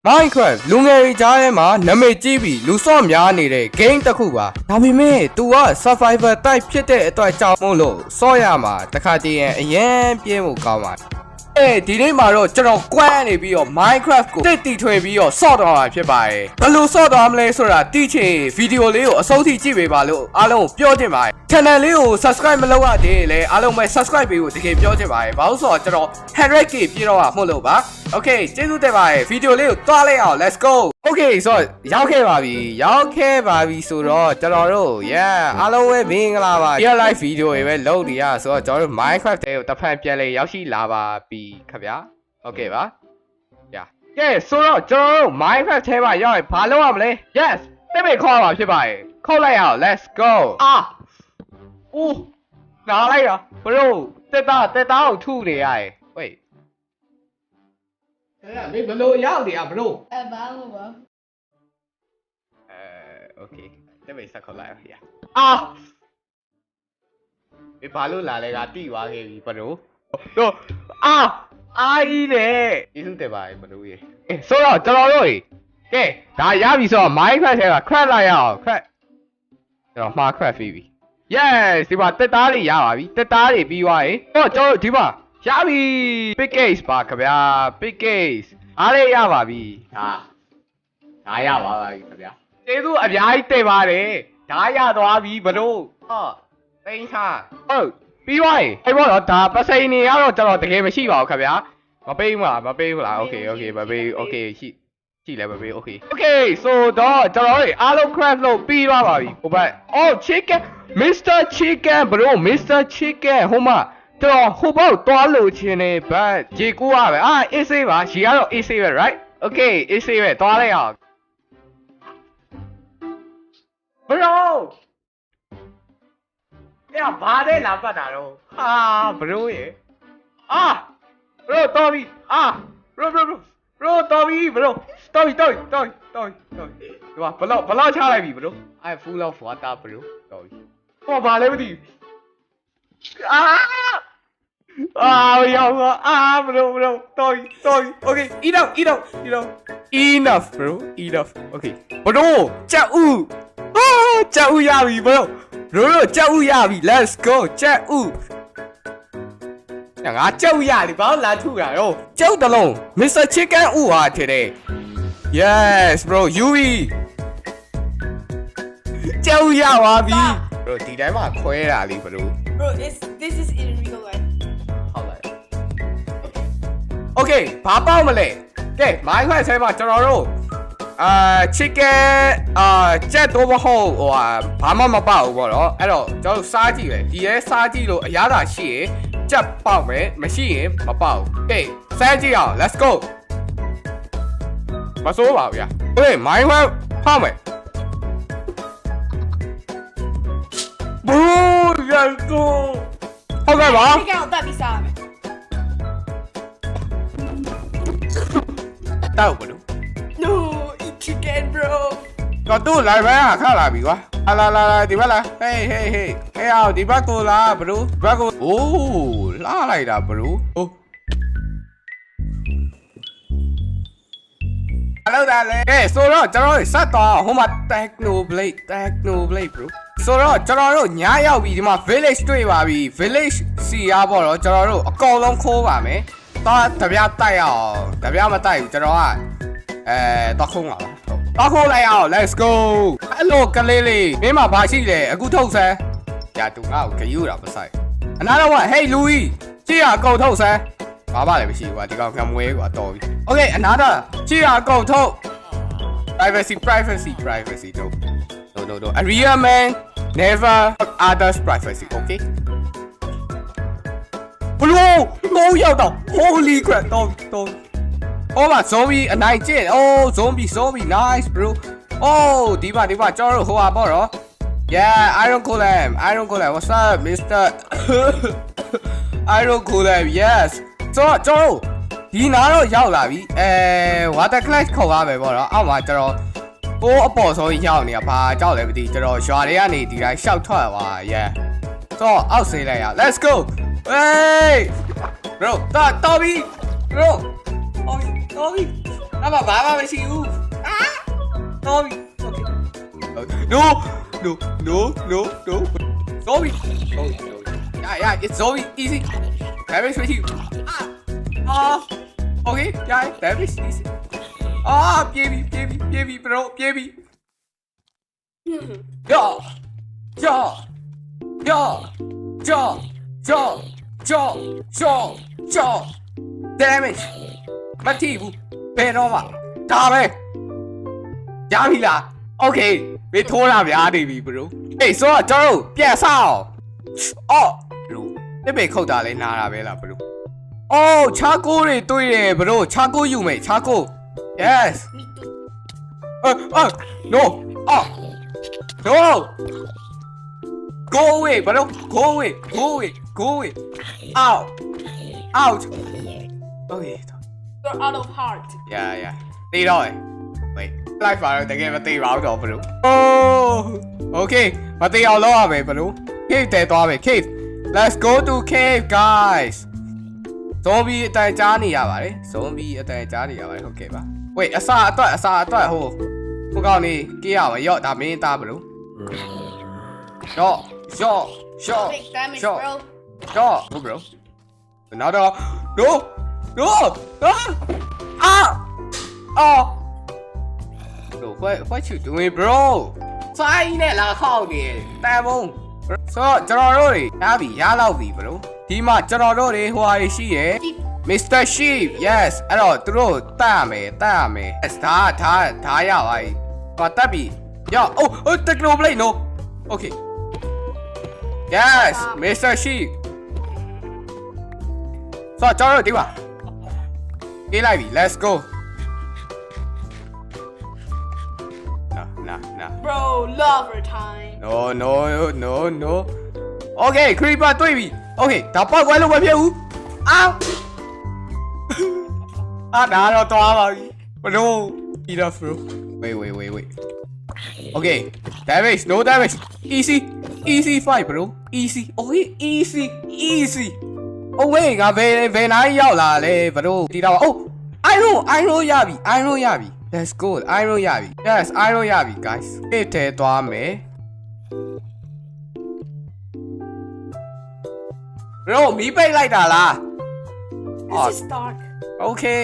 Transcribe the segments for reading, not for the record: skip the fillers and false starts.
Minecraft လူငယ်တွေကြားထဲမှာနာမည်ကြီးပြီးလူစော့များနေတဲ့ game တစ်ခုပါဒါပေမဲ့ तू က survivor type ဖြစ်တဲ့အတွက်ကြောင့်မို့လို့စော့ရမှာတခါတည်းရင်အရင်ပြင်းဖို့ကောင်းပါတယ်ဒီနေ့မှာတော့ကျွန်တော်ကွမ်းနေပြီးတော့ Minecraft ကိုတိထွင်ပြီးတော့စော့တော့မှာဖြစ်ပါတယ်ဘယ်လိုစော့တော့မလဲဆိုတာတိချင်ဗီဒီယိုလေးကိုအဆုံးထိကြည့်ပေးပါလို့အားလုံးကိုပြောချင်ပါတယ် channel လေးကို subscribe မလုပ်ရသေးရင်လည်းအားလုံးပဲ subscribe ပေးဖို့တကယ်ပြောချင်ပါတယ်ဘာလို့ဆိုတော့ကျွန်တော် 100k ပြည့်တော့မှာမဟုတ်လို့ပါ Okay ကျေးဇူးတင်ပါတယ်ဗီဒီယိုလေးကိုတွားလိုက်အောင် let's go Okay ဆိုတော့ရောက်ခဲ့ပါပြီဆိုတော့ကျွန်တော်တို့ yeah အားလုံးပဲမင်္ဂလာပါ real life video တွေပဲလုပ်နေရဆိုတော့ကျွန်တော်တို့ Minecraft တွေကိုတစ်ဖန်ပြန်လဲရောက်ရှိလာပါပြီခင်ဗျာ Okay ပါ yeah ကဲဆိုတော့ကျွန်တော်တို့ Minecraft ထဲမှာရောက်ရင်ဘာလုပ်ရမလဲ yes တက်ပိတ်ခေါ်ပါဖြစ်ပါတယ်ခေါ်လိုက်အောင် let's go ဦးနားလိုက်တာ bro တက်တာကိုထုနေရတယ် waitမင်းဘလို့ရောက်နေอ่ะ bro ဘာလို့ပါokay တက်ပိတ်ဆက်ခေါ်လိုက်အောင်ဒီဘာလို့လာလဲကတိသွားခဲ့ပြီ bro တော့ကြီးလေကျေးဇူးတင်ပါတယ် bro ရေဆိုတော့ကျွန်တော်တို့ကဲဒါရပြီဆိုတော့ Minecraft ထဲက crack လိုက်ရအောင် crack ကျွန်တော်မှာ crack ပြီ yes ဒီမှာတက်သားတွေရပါပြီတက်သားတွေပြီးသွားရင်ဟောကျွန်တော်ဒီမှာရပြီ big case ပါခင်ဗျာ big case အားလေးရပါပြီဒါရပါပြီခင်ဗျာကျေးဇူးအများကြီးတင်ပါတယ်ဒါရသွားပြီဘလို့သိန်းချဟုတ်ပြီးသွားရင်အဲ့ဘောတော့ဒါပစိန်နေရတော့ကျွန်တော်တကယ်မရှိပါဘူးခင်ဗျာမပေးဘူးလား okay မပေး okay ရှိလဲမပေး okay so တော့ကျွန်တော်တို့အားလုံး craft လုပ်ပြီးသွားပါပြီဟိုဘက် chicken Mr. Chicken bro Mr. Chicken ဟိုမှာကျွန်တော်ဟိုဘောက်သွားလို့ချင်းနေဘတ်ရေကူရပဲအေးဆေးပါရေကတော့အေးဆေးပဲ right okay အေးဆေးပဲသွားလိုက်အောင် bro ဘာလဲလာပတ်တာတော့bro ရေbro တော်ပြီbro တော်ပြီ bro တော်ပြီဒီမှာဘလောက်ချလိုက်ပြီ bro I full of water bro တော်ပြီဟောဘာလဲမသိဘူးရောက်ပါbro တော်ပြီ okay enough bro enough okay bro ကြောက်ဦးရပြီ bro ကြောက်ဦးရပြီ let's go ကြောက်ဦးငါကြောက်ရတယ်ဘာလို့လာထုတာရောကြောက်တလုံး Mr. Chicken ဦးဟာထတဲ့ yes bro UV ကြောက်ရပါပြီ bro ဒီတိုင်းမှာခွဲတာလေး bro this is in real life ဟုတ်လား okay ဘာပေါက်မလဲကဲ Minecraft ထဲမှာကျွန်တော်တို့chicken ကြက်တော့မဟုတ်ဘာမှမပေါက်ဘူးပေါ့နော်အဲ့တော့ကျွန်တော်စားကြည့်ပဲဒီရဲစားကြည့်လို့အရသာရှိရင်ကြက်ပေါက်မယ်မရှိရင်မပေါက်ဘူးကဲစားကြည့်အောင် let's go မစိုးပါဘူးဗျာ okay Minecraft ဖောက်မယ် boom let's go ဟုတ်ကဲ့ပါ chicken ကိုတက်ပြီးစားမယ်တောက်ဘူး no eat chicken bro တော့သူ့ live ပဲခါလာပြီကွာလာဒီဘက်လာ hey အောင်ဒီဘက်ကိုလာဘလူးဘက်ကိုလာလိုက်တာဘလူးhello ဒါလေဆိုတော့ကျွန်တော်ဆက်တော့ဟိုမှာ techno blade bro ဆိုတော့ကျွန်တော်တို့ညရောက်ပြီဒီမှာ village တွေ့ပါပြီ village စီရပေါ့တော့ကျွန်တော်တို့အကောင်လုံးခိုးပါမယ်တော့တပြားတိုက်အောင်တပြားမတိုက်ဘူးကျွန်တော်ကတော့ခုံးပါတော့ခိုးလိုက်အောင် let's go အဲ့လိုကလေးလေးမင်းမဘာရှိလဲအခုထုတ်စမ်းညာတူငါ့ကိုဂယူတာမဆိုင်အနာတော့ hey Louis ကြည့်ရအကုန်ထုတ်စမ်းဘာမှလည်းမရှိဘူးကွာဒီကောင်ငမွဲကွာတော်ပြီ okay အနာတော့ကြည့်ရအကုန်ထုတ် privacy တော့ no a real man never others privacy okay bro ရောက်တော့ holy crap တော့Oh my zombie အနိုင်ကျင့် zombie nice bro ဒီမှာကျွန်တော်တို့ဟိုပါပေါ့နော် yeah iron golem what's up Mr. iron golem yes ကျွန်တော်ဒီနားတော့ရောက်လာပြီwater clash ခေါ်ရမယ်ပေါ့နော်အောက်မှာကျွန်တော်ပိုးအပေါ်ဆုံးရောက်နေတာဘာကြောက်လဲမသိကျွန်တော်ရွာတွေကနေဒီတိုင်းရှောက်ထွက်သွား yeah တော့အောက်ဆေးလိုက်ရ let's go hey bro တော်ပြီ bro တော်ပြီ ဘာမရှိဘူးတော်ပြီ No Zombie yeah it's zombie easy damage with you okay yeah damage easy baby bro baby yo damage မထိဘူးဘယ်တော့မှဒါပဲရပြီလား okay မင်းထိုးလာများနေပြီ bro ဟေးဆိုတော့ကျွန်တော်တို့ပြန်စအောင်အော် bro ပြစ်ပေခုတ်တာလဲနားတာပဲလား bro အော်ချာကိုတွေတွေ့တယ် bro ချာကိုယူမယ်ချာကို yes Me too. no no go away bro go away out okay You're out of heart. yeah တေးတော့ wait live ပါတော့တကယ်မတေးပါဘူးတော့ bro oh okay မတေးအောင်လုပ်ရမယ် bro cave တဲသွားမယ် cave let's go to cave guys zombie အတန်ကြားနေရပါတယ် zombie အတန်ကြားနေရပါတယ်ဟုတ်ကဲ့ပါ wait အစာအတွက်ဟိုကောင်နေကြေးရမှာရော့ဒါမင်းသား bro ရော့ Big damage, Sure. bro. ဟုတ် bro နောက်တော့ no bro what you doing bro စိုင်းနဲ့လာခောက်နေတန်ပုံဆိုတော့ကျွန်တော်တို့တွေရလောက်ပြီ bro ဒီမှာကျွန်တော်တို့တွေဟိုဟာတွေရှိရယ် Mr. Sheep yes အဲ့တော့သူတို့တတ်ရမယ် yes ဒါရပါပြီဘာတက်ပြီရောtechnoblade no okay yes Mr. Sheep ဆိုတော့ကျွန်တော်တို့ဒီပါပြေးလိုက်ပြီ let's go nah Bro, lover time. no okay creeper တွေ့ပြီ okay ဒါပောက်ကွဲလို့မဖြစ်ဘူးဒါတော့သွားပါပြီ bro enough bro wait okay no damage easy fight bro easy okay easy oh wait ငါဘယ်နိုင်ရောက်လာလဲ bro ဒီတော့oh iron ရပြီ let's go iron ရပြီ yes iron ရပြီ guys အေးထဲသွားမယ် bro မီးပိတ်လိုက်တာလား This is dark. okay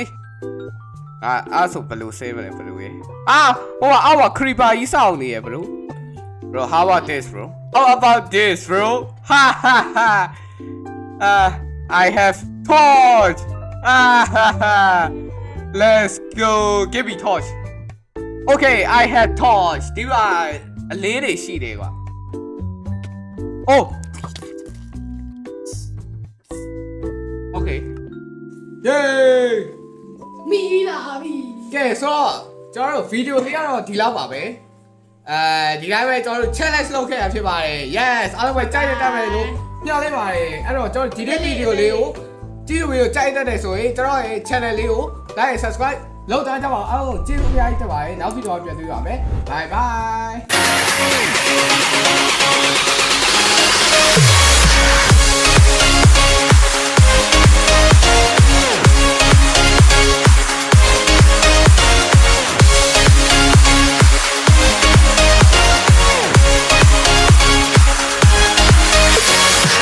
အဲ့ဆိုဘယ်လို save လဲဘယ်လိုလဲဟိုကအောက်မှာ creeper ကြီးစောင့်နေရ bro how about this bro ha I have torch let's go give me torch okay I have torch ဒီကအလေးတွေရှိတယ်ကွာ oh okay yay Me la habi. ကဲဆိုတော့ကျွန်တော်တို့ဗီဒီယိုလေးကတော့ဒီလောက်ပါပဲဒီတိုင်းပဲကျွန်တော်တို့ challenge လုပ်ခဲ့ရဖြစ်ပါတယ် yes အားလုံးပဲကြိုက်ရတတ်မယ်လို့ညှော်လေးပါတယ်အဲ့တော့ကျွန်တော်ဒီနေ့ဗီဒီယိုလေးကိုကြည့်လို့ကြိုက်တတ်တယ်ဆိုရင်ကျွန်တော်ရဲ့ channel လေးကို like subscribe လုပ်ထားကြပါအောင်အားလုံးကျေးဇူးအများကြီးတင်ပါတယ်နောက်ဗီဒီယိုပြန်တွေ့ပါမယ် bye bye